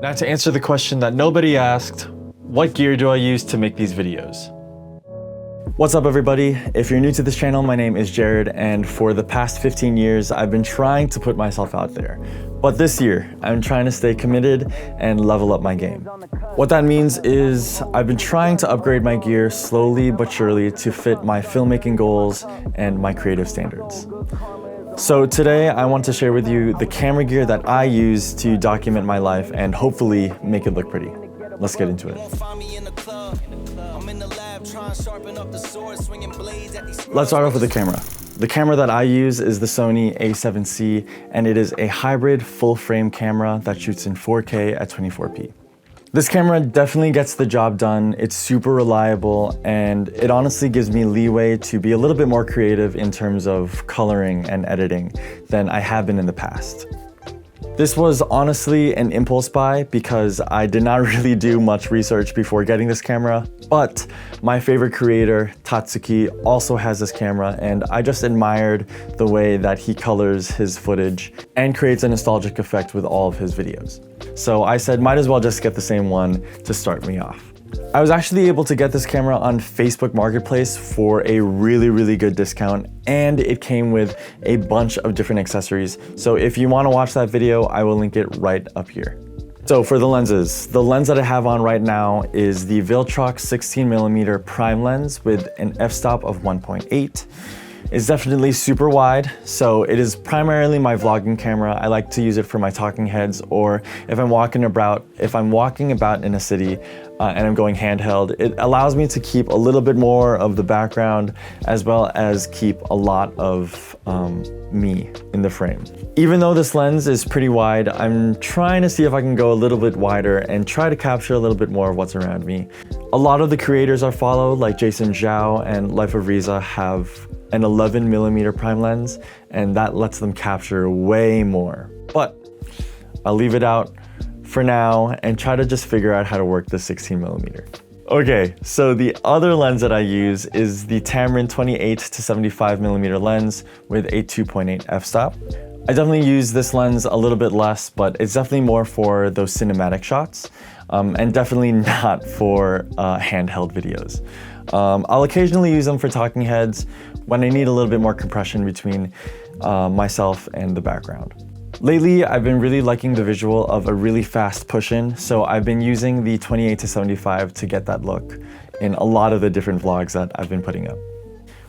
Now to answer the question that nobody asked, what gear do I use to make these videos? What's up everybody? If you're new to this channel, my name is Jared, and for the past 15 years, I've been trying to put myself out there. But this year, I'm trying to stay committed and level up my game. What that means is I've been trying to upgrade my gear slowly but surely to fit my filmmaking goals and my creative standards. So today I want to share with you the camera gear that I use to document my life and hopefully make it look pretty. Let's get into it. Let's start off with the camera. The camera that I use is the Sony a7C, and it is a hybrid full frame camera that shoots in 4K at 24p. This camera definitely gets the job done. It's super reliable, and it honestly gives me leeway to be a little bit more creative in terms of coloring and editing than I have been in the past. This was honestly an impulse buy because I did not really do much research before getting this camera, but my favorite creator, Tatsuki, also has this camera, and I just admired the way that he colors his footage and creates a nostalgic effect with all of his videos. So I said, might as well just get the same one to start me off. I was actually able to get this camera on Facebook Marketplace for a really good discount, and it came with a bunch of different accessories. So if you want to watch that video, I will link it right up here. So for the lenses, the lens that I have on right now is the Viltrox 16mm prime lens with an f-stop of 1.8. It's definitely super wide, so it is primarily my vlogging camera. I like to use it for my talking heads, or if I'm walking about in a city and I'm going handheld, it allows me to keep a little bit more of the background as well as keep a lot of me in the frame. Even though this lens is pretty wide, I'm trying to see if I can go a little bit wider and try to capture a little bit more of what's around me. A lot of the creators I follow, like Jason Zhao and Life of Riza, have an 11mm prime lens, and that lets them capture way more. But I'll leave it out for now and try to just figure out how to work the 16mm. Okay, so the other lens that I use is the Tamron 28-75mm lens with a 2.8 f-stop. I definitely use this lens a little bit less, but it's definitely more for those cinematic shots, and definitely not for handheld videos. I'll occasionally use them for talking heads when I need a little bit more compression between myself and the background. Lately, I've been really liking the visual of a really fast push-in, so I've been using the 28-75 to get that look in a lot of the different vlogs that I've been putting up.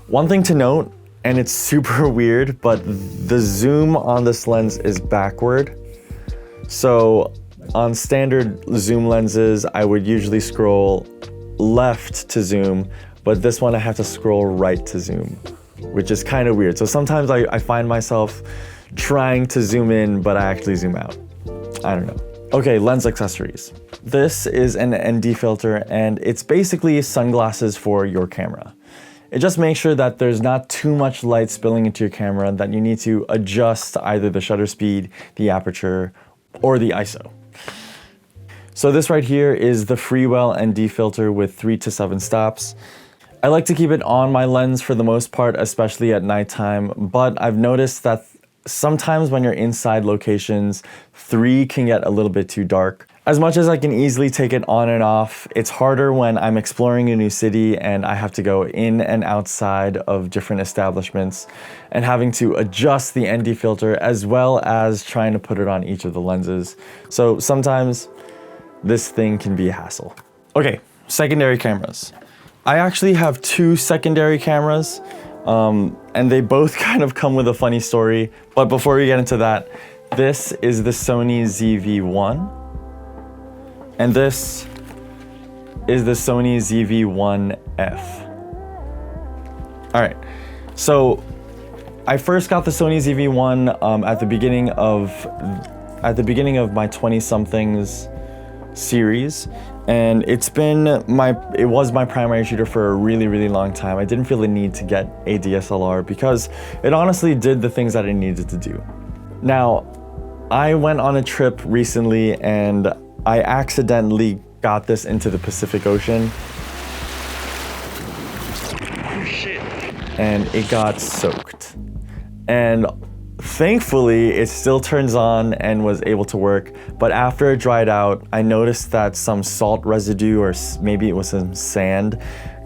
One thing to note, and it's super weird, but the zoom on this lens is backward. So on standard zoom lenses, I would usually scroll left to zoom, but this one I have to scroll right to zoom, which is kind of weird. So sometimes I find myself trying to zoom in, but I actually zoom out. I don't know. Okay, lens accessories. This is an ND filter, and it's basically sunglasses for your camera. It just makes sure that there's not too much light spilling into your camera that you need to adjust either the shutter speed, the aperture, or the ISO. So this right here is the Freewell ND filter with 3 to 7 stops. I like to keep it on my lens for the most part, especially at nighttime, but I've noticed that sometimes when you're inside locations, 3 can get a little bit too dark. As much as I can easily take it on and off, it's harder when I'm exploring a new city and I have to go in and outside of different establishments and having to adjust the ND filter as well as trying to put it on each of the lenses. So sometimes this thing can be a hassle. Okay, secondary cameras. I actually have 2 secondary cameras, and they both kind of come with a funny story. But before we get into that, this is the Sony ZV-1, and this is the Sony ZV-1F. All right, so I first got the Sony ZV-1 at the beginning of my 20-somethings series, and it was my primary shooter for a really long time. I didn't feel the need to get a DSLR because it honestly did the things that it needed to do. Now, I went on a trip recently and I accidentally got this into the Pacific Ocean. Oh shit. And it got soaked. And Thankfully, it still turns on and was able to work, but after it dried out, I noticed that some salt residue, or maybe it was some sand,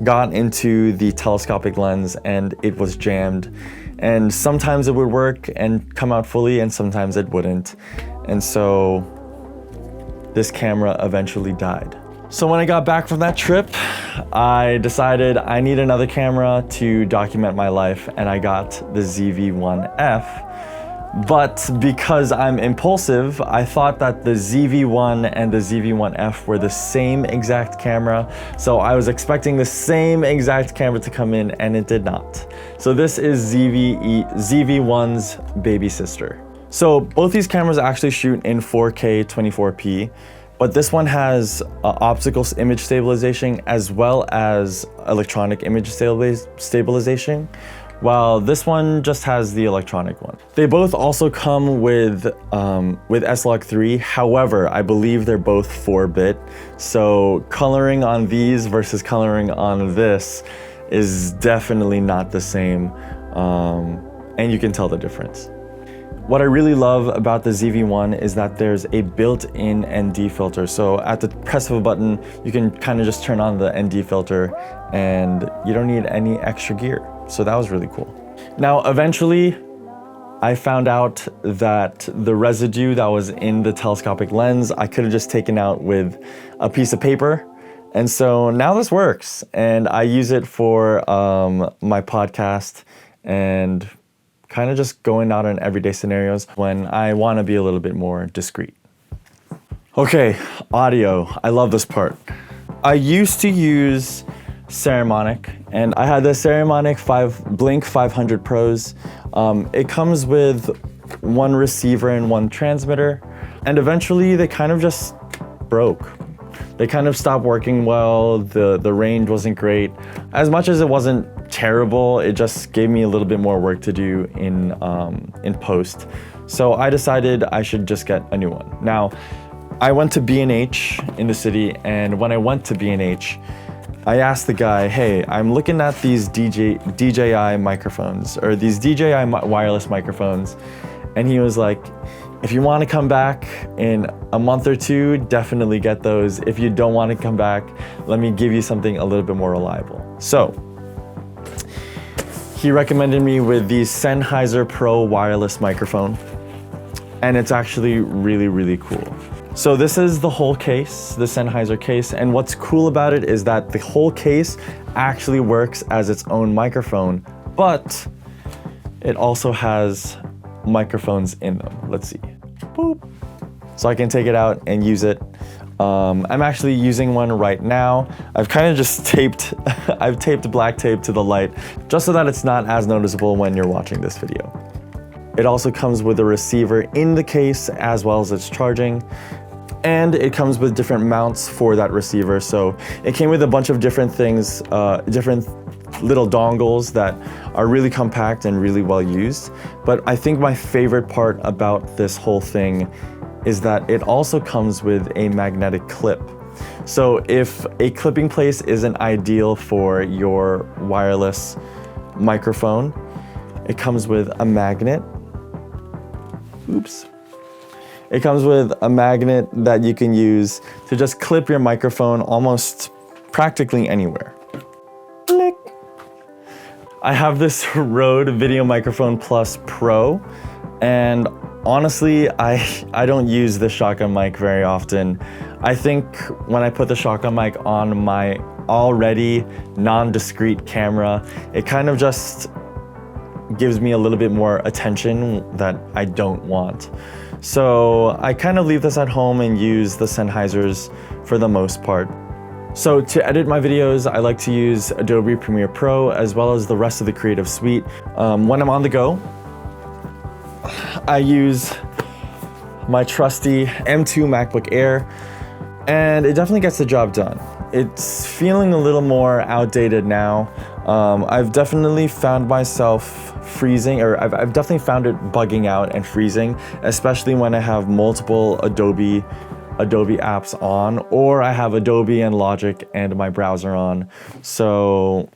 got into the telescopic lens and it was jammed. And sometimes it would work and come out fully, and sometimes it wouldn't. And so this camera eventually died. So when I got back from that trip, I decided I need another camera to document my life, and I got the ZV-1F. But because I'm impulsive, I thought that the ZV-1 and the ZV-1F were the same exact camera. So I was expecting the same exact camera to come in, and it did not. So this is ZV-1's baby sister. So both these cameras actually shoot in 4K 24p, but this one has optical image stabilization as well as electronic image stabilization, while this one just has the electronic one. They both also come with S-Log 3. However, I believe they're both 4-bit. So coloring on these versus coloring on this is definitely not the same. And you can tell the difference. What I really love about the ZV-1 is that there's a built-in ND filter. So at the press of a button, you can kind of just turn on the ND filter and you don't need any extra gear. So that was really cool. Now, eventually, I found out that the residue that was in the telescopic lens, I could have just taken out with a piece of paper. And so now this works. And I use it for my podcast and kind of just going out in everyday scenarios when I want to be a little bit more discreet. Okay, audio. I love this part. I used to use Saramonic, and I had the Saramonic Blink 500 Pros. It comes with one receiver and one transmitter, and eventually they kind of just broke. They kind of stopped working well. The range wasn't great. As much as it wasn't terrible, it just gave me a little bit more work to do in post. So I decided I should just get a new one. Now, I went to B&H in the city, and when I went to B&H, I asked the guy, hey, I'm looking at these DJI microphones, or these DJI wireless microphones. And he was like, if you want to come back in a month or two, definitely get those. If you don't want to come back, let me give you something a little bit more reliable. So he recommended me with the Sennheiser Pro wireless microphone, and it's actually really, really cool. So this is the whole case, the Sennheiser case, and what's cool about it is that the whole case actually works as its own microphone, but it also has microphones in them. Let's see. Boop. So I can take it out and use it. I'm actually using one right now. I've kind of just I've taped black tape to the light just so that it's not as noticeable when you're watching this video. It also comes with a receiver in the case as well as its charging. And it comes with different mounts for that receiver. So it came with a bunch of different things, different little dongles that are really compact and really well used. But I think my favorite part about this whole thing is that it also comes with a magnetic clip. So if a clipping place isn't ideal for your wireless microphone, it comes with a magnet. Oops. It comes with a magnet that you can use to just clip your microphone almost practically anywhere. Click. I have this Rode Video Microphone Plus Pro, and honestly, I don't use the shotgun mic very often. I think when I put the shotgun mic on my already non-discreet camera, it kind of just gives me a little bit more attention that I don't want. So I kind of leave this at home and use the Sennheisers for the most part. So to edit my videos, I like to use Adobe Premiere Pro as well as the rest of the Creative Suite. When I'm on the go, I use my trusty M2 MacBook Air, and it definitely gets the job done. It's feeling a little more outdated now. I've definitely found myself freezing, or I've definitely found it bugging out and freezing, especially when I have multiple Adobe apps on, or I have Adobe and Logic and my browser on. So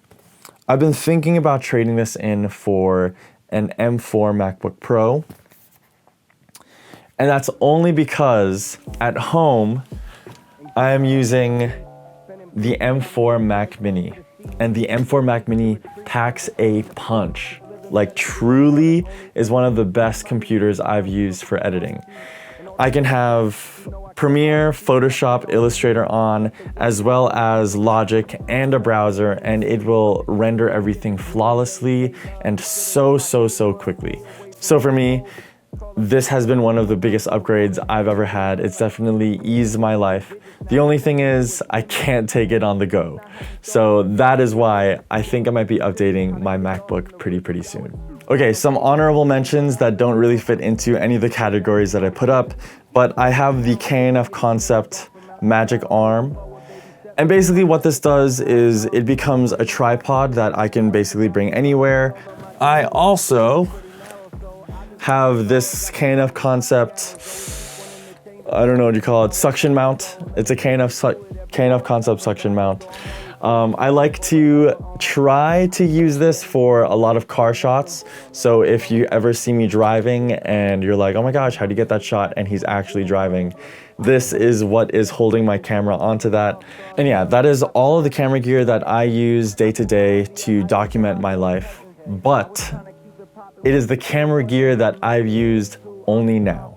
I've been thinking about trading this in for an M4 MacBook Pro. And that's only because at home, I am using the M4 Mac Mini. And the M4 Mac Mini packs a punch. Like, truly is one of the best computers I've used for editing. I can have Premiere, Photoshop, Illustrator on, as well as Logic and a browser, and it will render everything flawlessly and so quickly. So for me, this has been one of the biggest upgrades I've ever had. It's definitely eased my life. The only thing is I can't take it on the go. So that is why I think I might be updating my MacBook pretty soon. Okay, some honorable mentions that don't really fit into any of the categories that I put up, but I have the KNF Concept Magic Arm. And basically what this does is it becomes a tripod that I can basically bring anywhere. I also have this KNF Concept, I don't know what you call it, suction mount. It's a KNF Concept suction mount. I like to try to use this for a lot of car shots. So if you ever see me driving and you're like, oh my gosh, how do you get that shot? And he's actually driving. This is what is holding my camera onto that. And yeah, that is all of the camera gear that I use day to day to document my life. But it is the camera gear that I've used only now.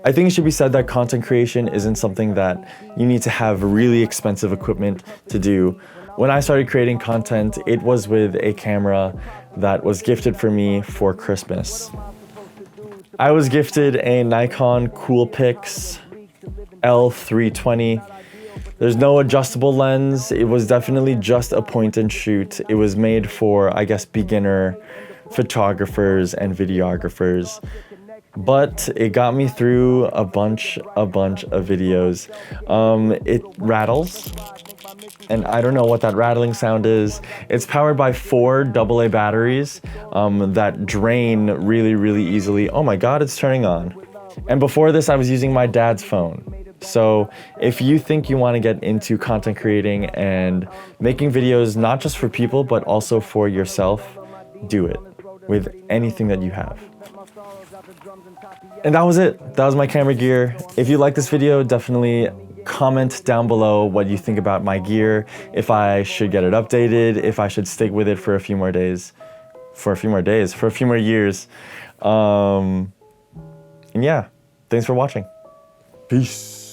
I think it should be said that content creation isn't something that you need to have really expensive equipment to do. When I started creating content, it was with a camera that was gifted for me for Christmas. I was gifted a Nikon Coolpix L320. There's no adjustable lens. It was definitely just a point and shoot. It was made for, I guess, beginner photographers and videographers, but it got me through a bunch of videos. It rattles, and I don't know what that rattling sound is. It's powered by 4 AA batteries that drain really easily. Oh my God, it's turning on. And before this, I was using my dad's phone. So if you think you want to get into content creating and making videos, not just for people, but also for yourself, do it with anything that you have. And that was it. That was my camera gear. If you like this video, definitely comment down below what you think about my gear, if I should get it updated, if I should stick with it for a few more days, for a few more years. And yeah, thanks for watching. Peace.